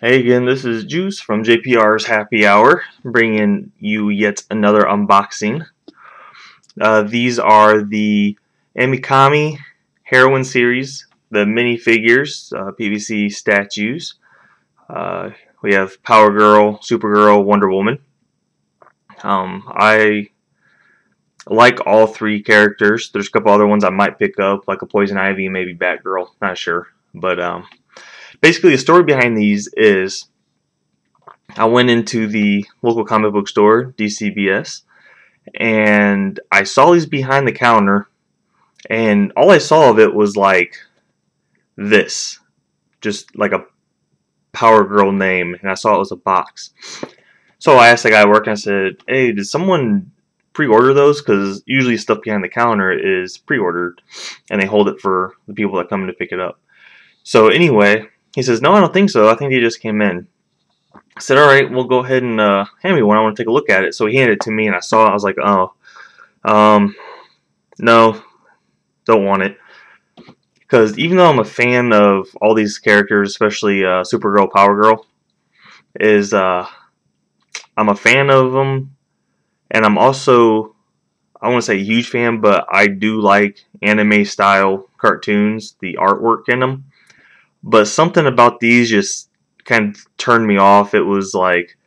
Hey again, this is Juice from JPR's Happy Hour, bringing you yet another unboxing. These are the Ame-Comi Heroine series, the minifigures, PVC statues. Uh, we have Power Girl, Supergirl, Wonder Woman. I like all three characters. There's a couple other ones I might pick up, like a Poison Ivy, maybe Batgirl, not sure. But basically, the story behind these is I went into the local comic book store, DCBS, and I saw these behind the counter, and all I saw of it was like this, just like a Power Girl name, and I saw it was a box. So I asked the guy working, I said, "Hey, did someone pre-order those? Because usually stuff behind the counter is pre-ordered, and they hold it for the people that come in to pick it up." So anyway, he says, "No, I don't think so. I think they just came in." I said, "All right, we'll go ahead and hand me one. I want to take a look at it." So he handed it to me, and I saw it. I was like, "Oh, no, don't want it." Because even though I'm a fan of all these characters, especially Supergirl, Power Girl, is I'm a fan of them, and I'm also, I want to say a huge fan, but I do like anime style cartoons, the artwork in them. But something about these just kind of turned me off. It was like,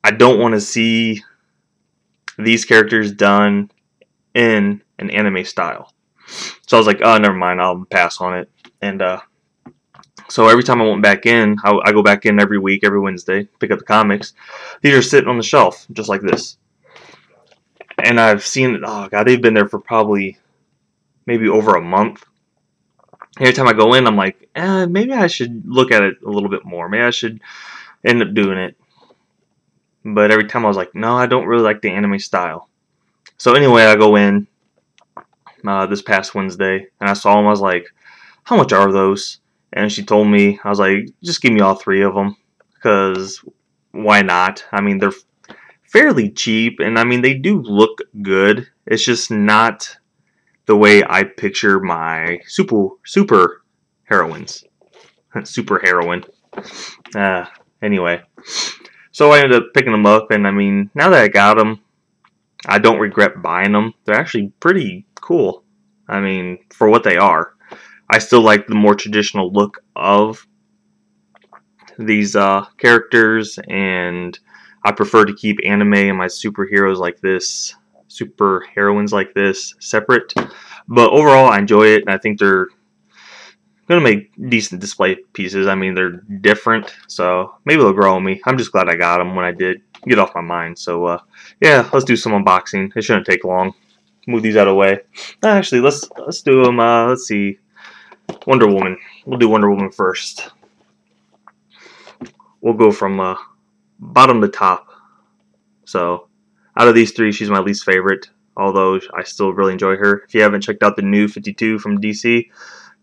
I don't want to see these characters done in an anime style. So I was like, oh, never mind, I'll pass on it. And so every time I went back in, I go back in every week, every Wednesday, pick up the comics. These are sitting on the shelf, just like this. And I've seen, oh god, they've been there for probably maybe over a month. Every time I go in, I'm like, maybe I should look at it a little bit more. Maybe I should end up doing it. But every time I was like, no, I don't really like the anime style. So anyway, I go in this past Wednesday, and I saw them. I was like, how much are those? And she told me, I was like, just give me all three of them, because why not? I mean, they're fairly cheap, and I mean, they do look good. It's just not the way I picture my super heroines. Super heroine. Anyway, so I ended up picking them up, and I mean, now that I got them, I don't regret buying them. They're actually pretty cool. I mean, for what they are. I still like the more traditional look of these characters, and I prefer to keep anime and my superheroes like this, super heroines like this, separate. But overall, I enjoy it, and I think they're going to make decent display pieces. I mean, they're different, so maybe they'll grow on me. I'm just glad I got them when I did. Get off my mind. So, yeah, let's do some unboxing. It shouldn't take long. Move these out of the way. Actually, let's do them. Let's see. Wonder Woman. We'll do Wonder Woman first. We'll go from bottom to top. So, out of these three, she's my least favorite, although I still really enjoy her. If you haven't checked out the new 52 from DC,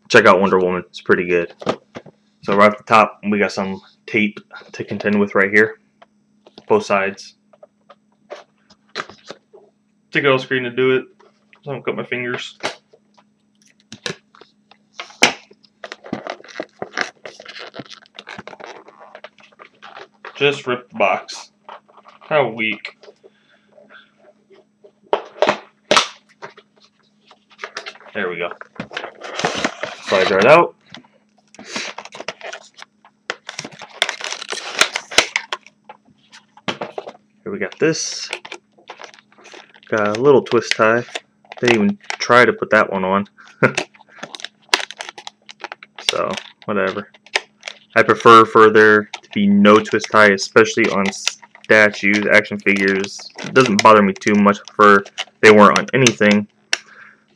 check out Wonder Woman. It's pretty good. So right off the top, we got some tape to contend with right here. Both sides. Take it off screen to do it, so I don't cut my fingers. Just ripped the box. How weak. There we go. Slides right out. Here we got this. Got a little twist tie. Didn't even try to put that one on. So, whatever. I prefer for there to be no twist tie, especially on statues, action figures. It doesn't bother me too much. I prefer they weren't on anything.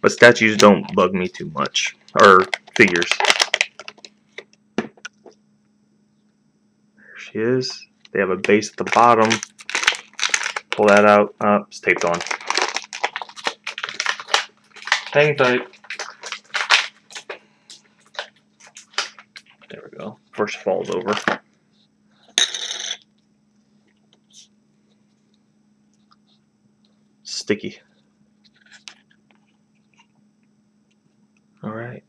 But statues don't bug me too much. Or figures. There she is. They have a base at the bottom. Pull that out. It's taped on. Hang tight. There we go. Before she falls over. Sticky. Alright.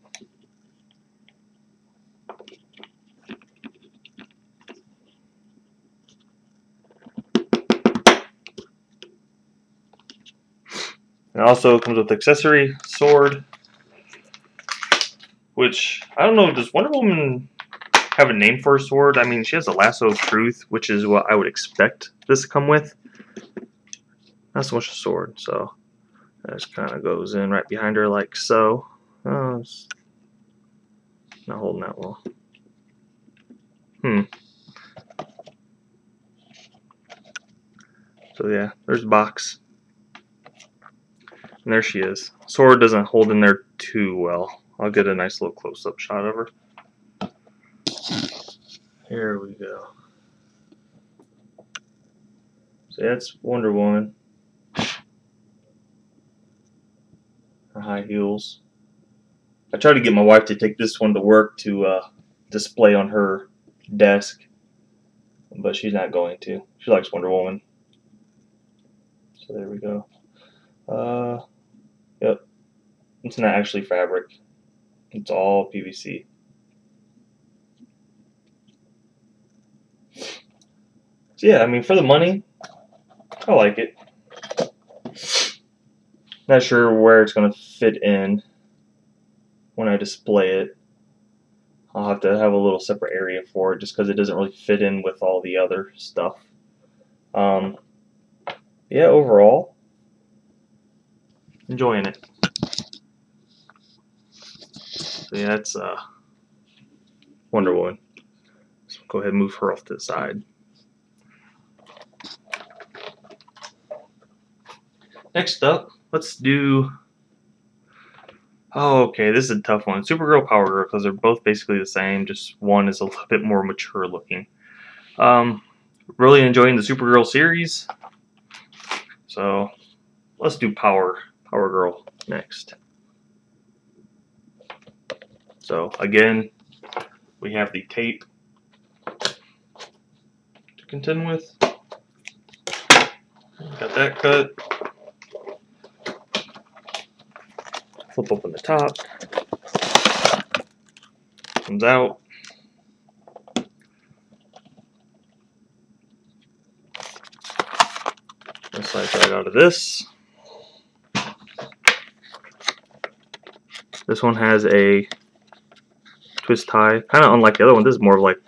It also comes with accessory sword, which I don't know. Does Wonder Woman have a name for a sword? I mean, she has a lasso of truth, which is what I would expect this to come with. Not so much a sword, so that just kind of goes in right behind her like so. Oh, it's not holding that well. So yeah, there's the box. And there she is. Sword doesn't hold in there too well. I'll get a nice little close-up shot of her. Here we go. So that's Wonder Woman. Her high heels. I tried to get my wife to take this one to work to display on her desk, but she's not going to. She likes Wonder Woman. So there we go. Yep. It's not actually fabric. It's all PVC. So yeah, I mean, for the money, I like it. Not sure where it's going to fit in when I display it. I'll have to have a little separate area for it just because it doesn't really fit in with all the other stuff. Yeah, overall, enjoying it. So yeah, that's Wonder Woman. So go ahead and move her off to the side. Next up, let's do... Oh, okay, this is a tough one. Supergirl, Power Girl, because they're both basically the same, just one is a little bit more mature looking. Really enjoying the Supergirl series. So, let's do Power Girl next. So, again, we have the tape to contend with. Got that cut. Flip open the top. Comes out. Slides right out of this. This one has a twist tie, kind of unlike the other one. This is more like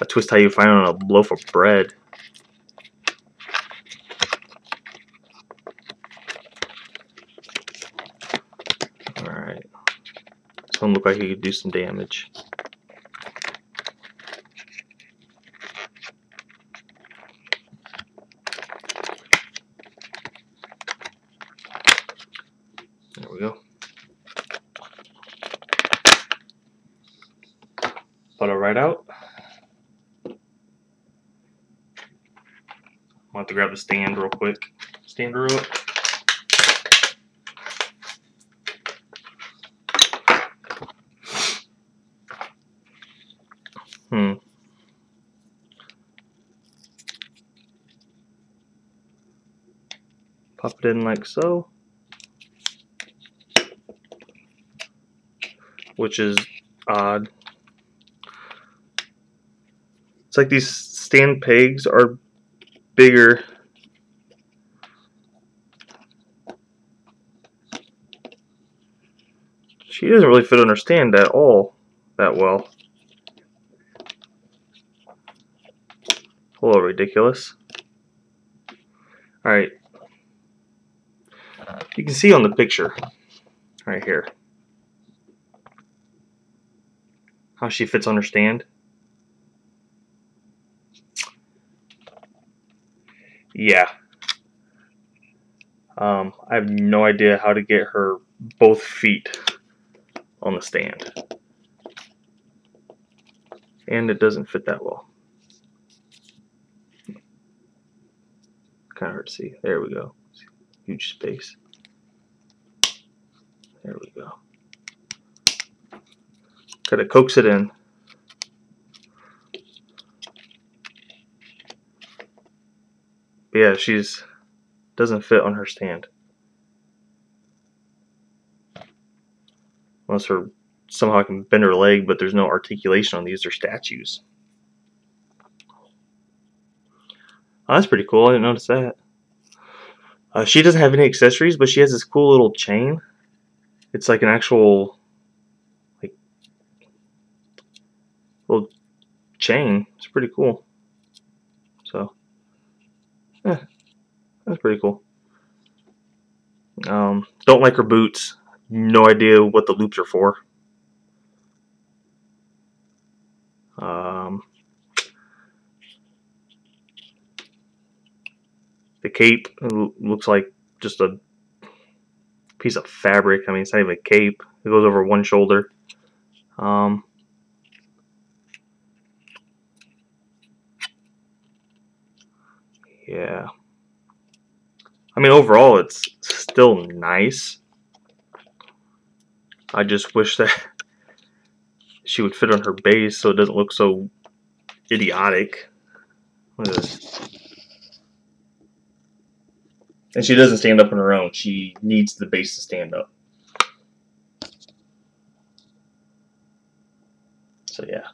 a twist tie you find on a loaf of bread. Alright. This one looked like he could do some damage. There we go. Put it right out. I'll have to grab the stand real quick. Stand her up. Pop it in like so. Which is odd. It's like these stand pegs are bigger. She doesn't really fit on her stand at all that well. A little ridiculous. Alright. You can see on the picture right here how she fits on her stand. Yeah. I have no idea how to get her both feet on the stand. And it doesn't fit that well. Kind of hard to see. There we go. Huge space. There we go. Gotta coax it in. But yeah, she's doesn't fit on her stand. Unless her somehow I can bend her leg, but there's no articulation on these. They're statues. Oh, that's pretty cool. I didn't notice that. She doesn't have any accessories, but she has this cool little chain. It's like an actual like little chain. It's pretty cool. So yeah, that's pretty cool. Don't like her boots. No idea what the loops are for. The cape looks like just a piece of fabric. I mean, it's not even a cape. It goes over one shoulder. Yeah. I mean, overall, it's still nice. I just wish that she would fit on her base so it doesn't look so idiotic. Look at this. And she doesn't stand up on her own. She needs the base to stand up. So yeah.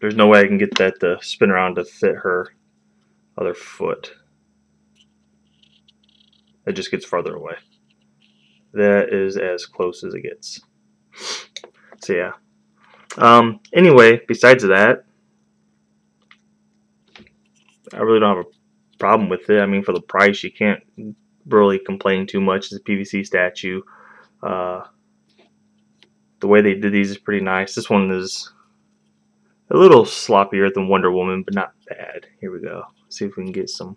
There's no way I can get that to spin around to fit her other foot. It just gets farther away. That is as close as it gets. So yeah. Anyway, besides that, I really don't have a problem with it. I mean, for the price, you can't really complain too much. It's a PVC statue. The way they did these is pretty nice. This one is a little sloppier than Wonder Woman, but not bad. Here we go. Let's see if we can get some.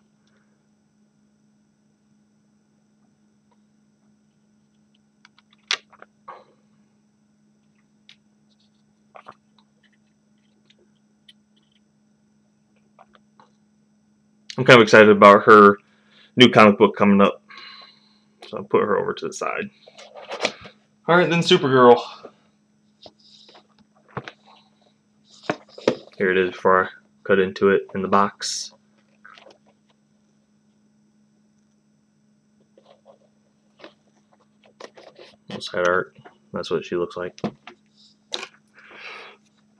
I'm kind of excited about her new comic book coming up. So I'll put her over to the side. Alright, then Supergirl. Here it is before I cut into it in the box. Side art. That's what she looks like.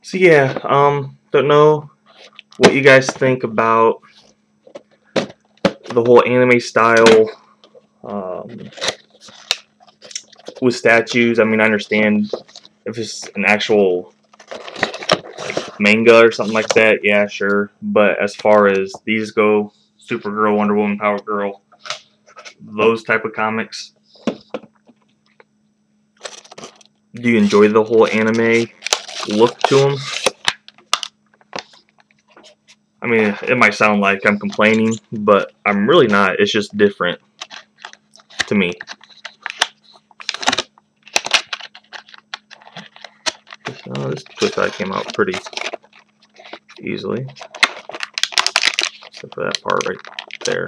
So yeah, don't know what you guys think about the whole anime style with statues. I mean, I understand if it's an actual like manga or something like that, yeah, sure. But as far as these go, Supergirl, Wonder Woman, Power Girl, those type of comics, do you enjoy the whole anime look to them? I mean, it might sound like I'm complaining, but I'm really not. It's just different to me. This twist side came out pretty easily, except for that part right there.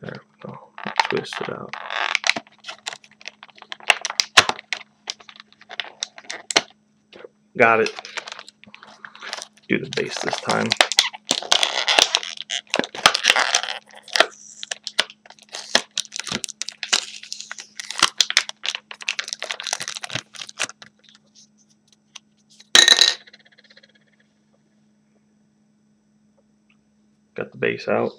There we go. Twist it out. Got it. Do the base this time. Got the base out.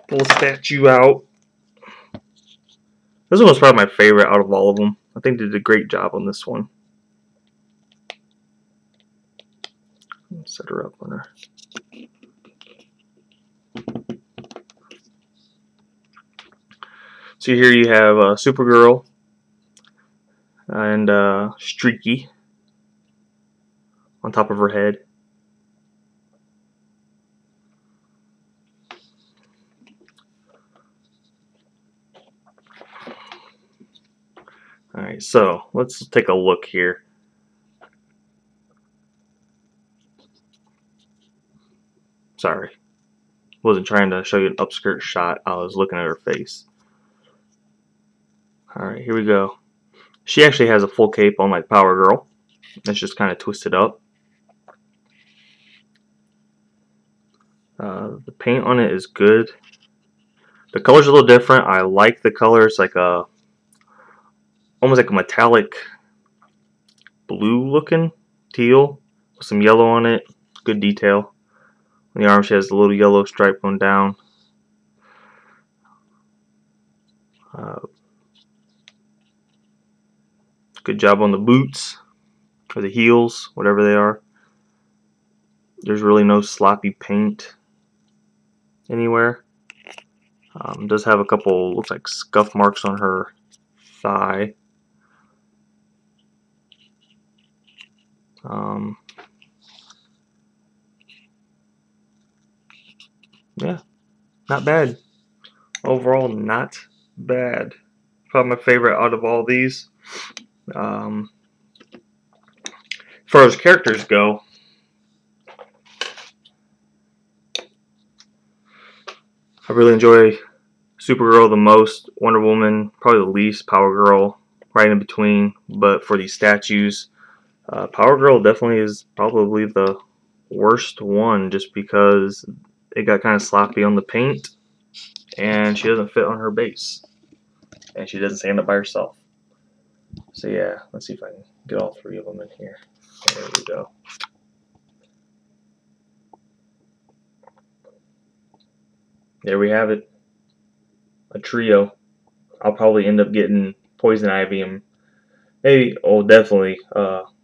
Pull the statue out. This one was probably my favorite out of all of them. I think they did a great job on this one. Set her up on her. So here you have Supergirl and Streaky on top of her head. Alright, so let's take a look here. Sorry. Wasn't trying to show you an upskirt shot. I was looking at her face. Alright, here we go. She actually has a full cape on like Power Girl. It's just kind of twisted up. The paint on it is good. The color's a little different. I like the color. It's like a almost like a metallic blue looking teal with some yellow on it. Good detail. On the arm she has a little yellow stripe going down. Good job on the boots or the heels, whatever they are. There's really no sloppy paint anywhere. Does have a couple, looks like scuff marks on her thigh. Yeah, not bad. Overall, not bad. Probably my favorite out of all these. As far as characters go, I really enjoy Supergirl the most, Wonder Woman probably the least, Power Girl right in between. But for these statues, Power Girl definitely is probably the worst one, just because it got kind of sloppy on the paint and she doesn't fit on her base and she doesn't stand up by herself. So yeah, let's see if I can get all three of them in here. There we go. There we have it. A trio. I'll probably end up getting Poison Ivy and maybe, oh definitely,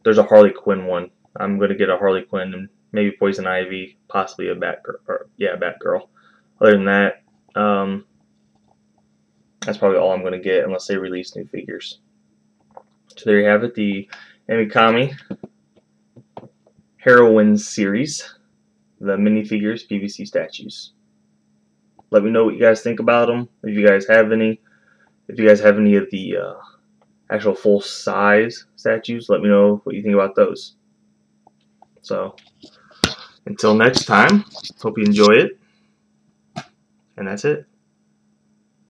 there's a Harley Quinn one. I'm going to get a Harley Quinn and maybe Poison Ivy, possibly a Batgirl. Batgirl. Other than that, that's probably all I'm going to get unless they release new figures. So there you have it, the Ame-Comi Heroine series, the minifigures, PVC statues. Let me know what you guys think about them. If you guys have any of the actual full size statues, let me know what you think about those. So until next time, hope you enjoy it, and that's it.